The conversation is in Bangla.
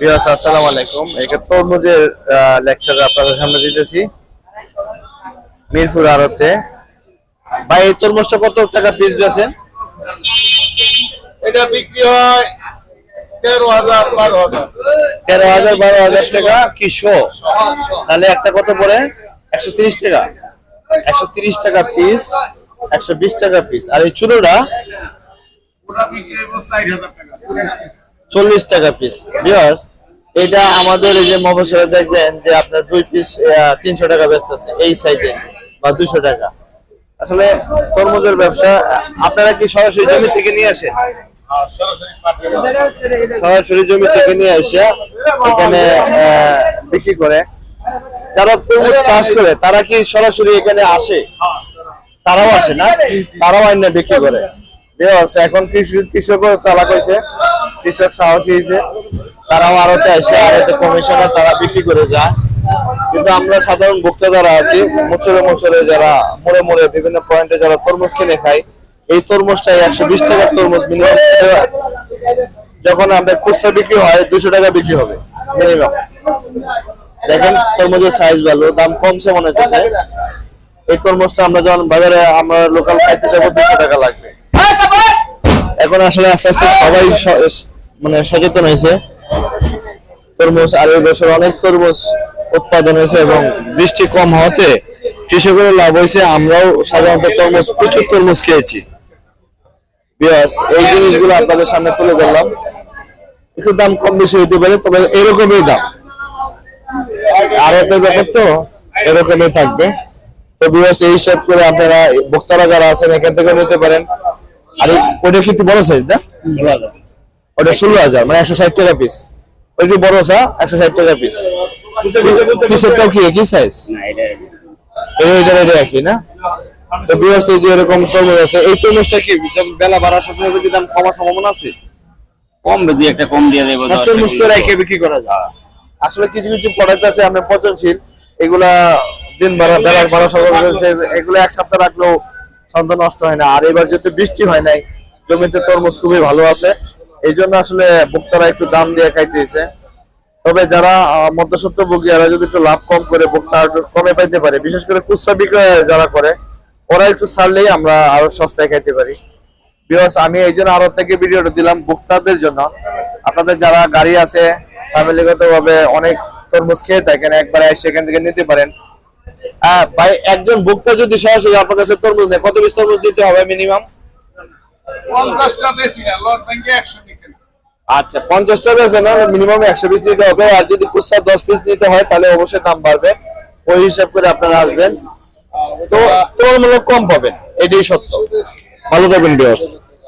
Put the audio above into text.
ভিউয়ার্স আসসালামু আলাইকুম। এটা তরমুজের লেকচার আপনাদের সামনে দিতেছি মিরপুর আড়তে। ভাই এই তরমুজটা কত টাকা পিস বেচেন? এটা বিক্রি হয় 13,000 12,000 12,000 টাকা কি শো? তাহলে একটা কত পড়ে? 130 টাকা। 130 টাকা পিস, 120 টাকা পিস। আর এই চুলোটা ওটা বিক্রি হয় 40,000 টাকা 40 টাকা পিস। ভিউয়ার্স এটা আমাদের এই যে মফস্বলে দেখবেন যে আপনার 2 পিস 300 টাকা বেচতেছে এই সাইজে বা 200 টাকা। আসলে তরমুজের ব্যবসা আপনারা কি সরাসরি জমি থেকে নিয়ে আসেন? সরাসরি জমি থেকে নিয়ে এসে এখানে বিক্রি করে। যারা তরমুজ চাষ করে তারা কি সরাসরি এখানে আসে? তারাও আসে না, তারাও আইনে বিক্রি করে। এখন কৃষকও চালাক হয়েছে, কৃষক সাহসী হয়েছে, তারাও আড়তে আসে, আড়তে কমিশনে তারা বিক্রি করে যায়। কিন্তু আমরা সাধারণ ভোক্তা যারা আছি, মোচরে যারা মোড়ে বিভিন্ন পয়েন্টে যারা তরমুজ কিনে খাই, এই তরমুজটা 120 টাকার তরমুজ মিনিমাম যখন আমরা খুচরা বিক্রি হয় 200 টাকা বিক্রি হবে মিনিমাম। দেখেন তরমুজের সাইজ ভালো, দাম কমছে মনে হচ্ছে। এই তরমুজটা আমরা যখন বাজারে আমরা লোকাল খাইতে যাবো 200 টাকা লাগবে। এখন আসলে আস্তে আস্তে সবাই মানে সচেতন হয়েছে তরমুজ, আর এই বছর অনেক তরমুজ উৎপাদন হয়েছে এবং বৃষ্টি কম হওয়াতে কৃষকের লাভ হয়েছে। আমরাও সাধারণত প্রচুর তরমুজ খেয়েছি। ভিউয়ার্স এই জিনিসগুলো আপনাদের সামনে তুলে ধরলাম। একটু দাম কম বেশি হতে পারে, তবে এরকমই দাম, আড়তের ব্যাপার তো এরকমই থাকবে। তো ভিউয়ার্স এই হিসাব করে আপনারা ভোক্তারা যারা আছেন এখান থেকে নিতে পারেন। আর ওটা কি বড় সাইজ না? ওটা 16,000 মানে 160 টাকা পিস। ওইটি বড় সা 160 টাকা পিস। পিসেরটাও কি একই সাইজ? এটা একই না? তো ভিউয়ার্স এই যে এরকম তরমুজ আছে, এই তরমুজটা কি বেলা বাড়ার সাথে সাথে কি দাম কমার সম্ভাবনা আছে? কম যদি একটা কম দিয়ে দেবো। তরমুজ তো রেখে বিক্রি করা যায়। আসলে কিছু কিছু প্রোডাক্ট আছে আমরা পচনশীল, এগুলা দিন বেলার বাড়ার সাথে সাথে এগুলো এক সপ্তাহ রাখলেও সন্ধ্যা নষ্ট হয় না। আর এবার যেহেতু বৃষ্টি হয় নাই, জমিতে তরমুজ খুবই ভালো আছে, এই জন্য আসলে ভোক্তারা একটু দাম দিয়ে খাইতেছে। তবে যারা মধ্যস্বত্বভোগী এরা যদি একটু লাভ কম করে ভোক্তা একটু কমে পাইতে পারে, বিশেষ করে খুচরা বিক্রয় যারা করে ওরা একটু ছাড়লেই আমরা আরো সস্তায় খাইতে পারি। বিকজ আমি এই জন্য আরো থেকে ভিডিওটা দিলাম ভোক্তাদের জন্য। আপনাদের যারা গাড়ি আছে ফ্যামিলিগত ভাবে অনেক তরমুজ খেয়ে থাকেন, একবার সেখান থেকে নিতে পারেন। ভাই একজন ভোক্তা যদি সরাসরি আপনার কাছে তরমুজ নেয় কত পিস তরমুজ দিতে হবে মিনিমাম? 50টা বেশি না, লট ব্যাংকে 100 নিছে না। আচ্ছা 50টা বেচে না, মিনিমাম 100 পিস দিতে হবে। আর যদি খুচরা 10 পিস নিতে হয় তাহলে অবশ্যই দাম বাড়বে। ওই হিসাব করে আপনারা আসবেন, তো তুলনামূলক কম পাবেন, এটাই সত্য। ভালো থাকবেন ভিউয়ার্স।